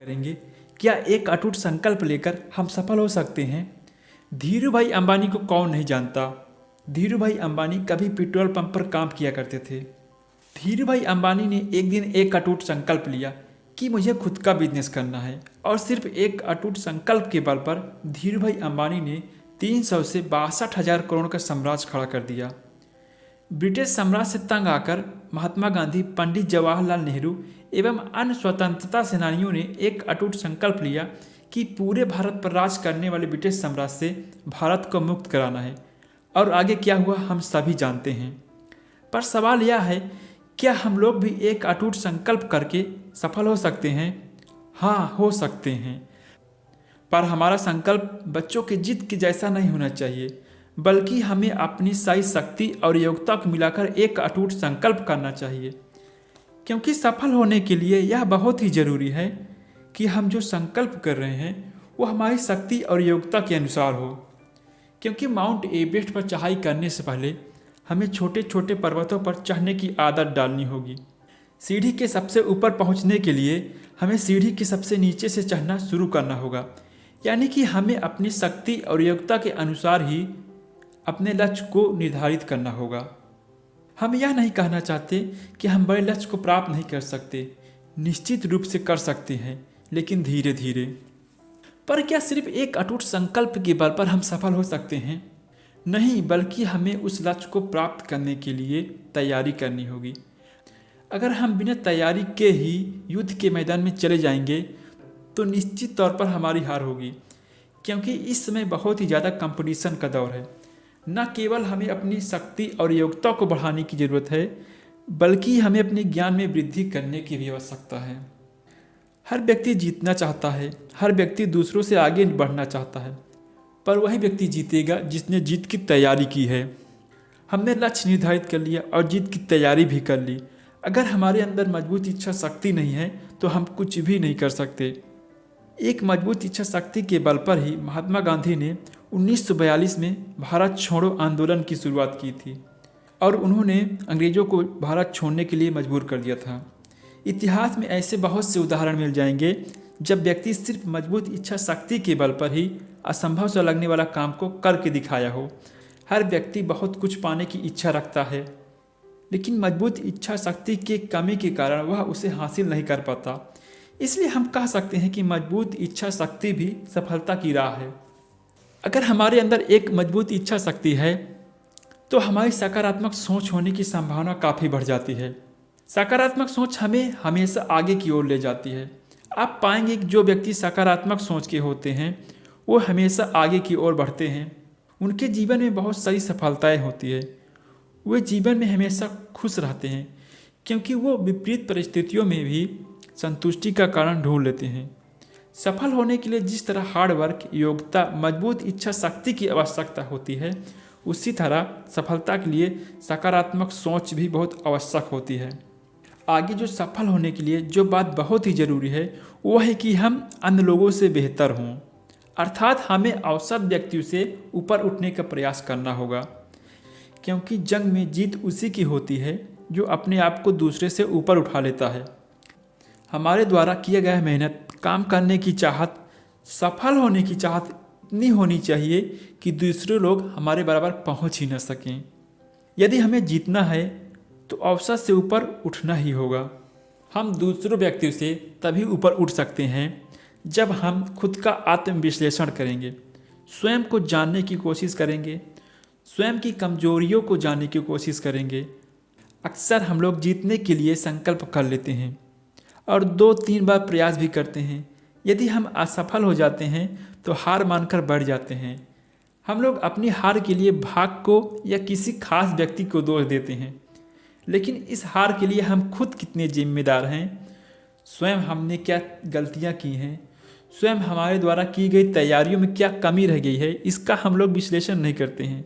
करेंगे। क्या एक अटूट संकल्प लेकर हम सफल हो सकते हैं? धीरू भाई अंबानी को कौन नहीं जानता। धीरू भाई अंबानी कभी पेट्रोल पंप पर काम किया करते थे। धीरू भाई अंबानी ने एक दिन एक अटूट संकल्प लिया कि मुझे खुद का बिजनेस करना है, और सिर्फ एक अटूट संकल्प के बल पर धीरू भाई अंबानी ने 300 से 62,000 करोड़ का साम्राज्य खड़ा कर दिया। ब्रिटिश साम्राज्य से तंग आकर महात्मा गांधी, पंडित जवाहरलाल नेहरू एवं अन्य स्वतंत्रता सेनानियों ने एक अटूट संकल्प लिया कि पूरे भारत पर राज करने वाले ब्रिटिश साम्राज्य से भारत को मुक्त कराना है। और आगे क्या हुआ हम सभी जानते हैं। पर सवाल यह है, क्या हम लोग भी एक अटूट संकल्प करके सफल हो सकते हैं? हाँ, हो सकते हैं। पर हमारा संकल्प बच्चों के जिद के जैसा नहीं होना चाहिए, बल्कि हमें अपनी सारी शक्ति और योग्यता को मिलाकर एक अटूट संकल्प करना चाहिए। क्योंकि सफल होने के लिए यह बहुत ही जरूरी है कि हम जो संकल्प कर रहे हैं वो हमारी शक्ति और योग्यता के अनुसार हो। क्योंकि माउंट एवरेस्ट पर चढ़ाई करने से पहले हमें छोटे छोटे पर्वतों पर चढ़ने की आदत डालनी होगी। सीढ़ी के सबसे ऊपर पहुंचने के लिए हमें सीढ़ी के सबसे नीचे से चढ़ना शुरू करना होगा। यानी कि हमें अपनी शक्ति और योग्यता के अनुसार ही अपने लक्ष्य को निर्धारित करना होगा। हम यह नहीं कहना चाहते कि हम बड़े लक्ष्य को प्राप्त नहीं कर सकते। निश्चित रूप से कर सकते हैं, लेकिन धीरे धीरे। पर क्या सिर्फ एक अटूट संकल्प के बल पर हम सफल हो सकते हैं? नहीं, बल्कि हमें उस लक्ष्य को प्राप्त करने के लिए तैयारी करनी होगी। अगर हम बिना तैयारी के ही युद्ध के मैदान में चले जाएंगे तो निश्चित तौर पर हमारी हार होगी। क्योंकि इस समय बहुत ही ज़्यादा कंपटीशन का दौर है। न केवल हमें अपनी शक्ति और योग्यता को बढ़ाने की ज़रूरत है, बल्कि हमें अपने ज्ञान में वृद्धि करने की भी आवश्यकता है। हर व्यक्ति जीतना चाहता है, हर व्यक्ति दूसरों से आगे बढ़ना चाहता है, पर वही व्यक्ति जीतेगा जिसने जीत की तैयारी की है। हमने लक्ष्य निर्धारित कर लिया और जीत की तैयारी भी कर ली। अगर हमारे अंदर मजबूत इच्छा शक्ति नहीं है तो हम कुछ भी नहीं कर सकते। एक मजबूत इच्छा शक्ति के बल पर ही महात्मा गांधी ने 1942 में भारत छोड़ो आंदोलन की शुरुआत की थी, और उन्होंने अंग्रेज़ों को भारत छोड़ने के लिए मजबूर कर दिया था। इतिहास में ऐसे बहुत से उदाहरण मिल जाएंगे जब व्यक्ति सिर्फ मजबूत इच्छा शक्ति के बल पर ही असंभव सा लगने वाला काम को करके दिखाया हो। हर व्यक्ति बहुत कुछ पाने की इच्छा रखता है, लेकिन मजबूत इच्छा शक्ति के कमी के कारण वह उसे हासिल नहीं कर पाता। इसलिए हम कह सकते हैं कि मजबूत इच्छा शक्ति भी सफलता की राह है। अगर हमारे अंदर एक मजबूत इच्छा शक्ति है तो हमारी सकारात्मक सोच होने की संभावना काफ़ी बढ़ जाती है। सकारात्मक सोच हमें हमेशा आगे की ओर ले जाती है। आप पाएंगे कि जो व्यक्ति सकारात्मक सोच के होते हैं वो हमेशा आगे की ओर बढ़ते हैं। उनके जीवन में बहुत सारी सफलताएं होती है। वे जीवन में हमेशा खुश रहते हैं, क्योंकि वो विपरीत परिस्थितियों में भी संतुष्टि का कारण ढूंढ लेते हैं। सफल होने के लिए जिस तरह हार्ड वर्क, योग्यता, मजबूत इच्छा शक्ति की आवश्यकता होती है, उसी तरह सफलता के लिए सकारात्मक सोच भी बहुत आवश्यक होती है। आगे जो सफल होने के लिए जो बात बहुत ही ज़रूरी है वो है कि हम अन्य लोगों से बेहतर हों, अर्थात हमें औसत व्यक्तियों से ऊपर उठने का प्रयास करना होगा। क्योंकि जंग में जीत उसी की होती है जो अपने आप को दूसरे से ऊपर उठा लेता है। हमारे द्वारा किया गया मेहनत, काम करने की चाहत, सफल होने की चाहत इतनी होनी चाहिए कि दूसरे लोग हमारे बराबर पहुंच ही न सकें। यदि हमें जीतना है तो औसत से ऊपर उठना ही होगा। हम दूसरों व्यक्तियों से तभी ऊपर उठ सकते हैं जब हम खुद का आत्मविश्लेषण करेंगे, स्वयं को जानने की कोशिश करेंगे, स्वयं की कमजोरियों को जानने की कोशिश करेंगे। अक्सर हम लोग जीतने के लिए संकल्प कर लेते हैं और 2-3 बार प्रयास भी करते हैं। यदि हम असफल हो जाते हैं तो हार मानकर बढ़ जाते हैं। हम लोग अपनी हार के लिए भाग्य को या किसी खास व्यक्ति को दोष देते हैं, लेकिन इस हार के लिए हम खुद कितने जिम्मेदार हैं? स्वयं हमने क्या गलतियां की हैं, स्वयं हमारे द्वारा की गई तैयारियों में क्या कमी रह गई है, इसका हम लोग विश्लेषण नहीं करते हैं।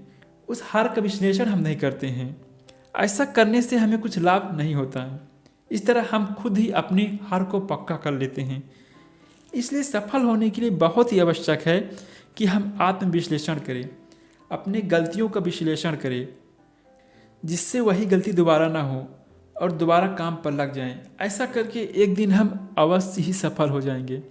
उस हार का विश्लेषण हम नहीं करते हैं। ऐसा करने से हमें कुछ लाभ नहीं होता है। इस तरह हम खुद ही अपनी हार को पक्का कर लेते हैं। इसलिए सफल होने के लिए बहुत ही आवश्यक है कि हम आत्मविश्लेषण करें, अपनी गलतियों का विश्लेषण करें, जिससे वही गलती दोबारा ना हो और दोबारा काम पर लग जाएं। ऐसा करके एक दिन हम अवश्य ही सफल हो जाएंगे।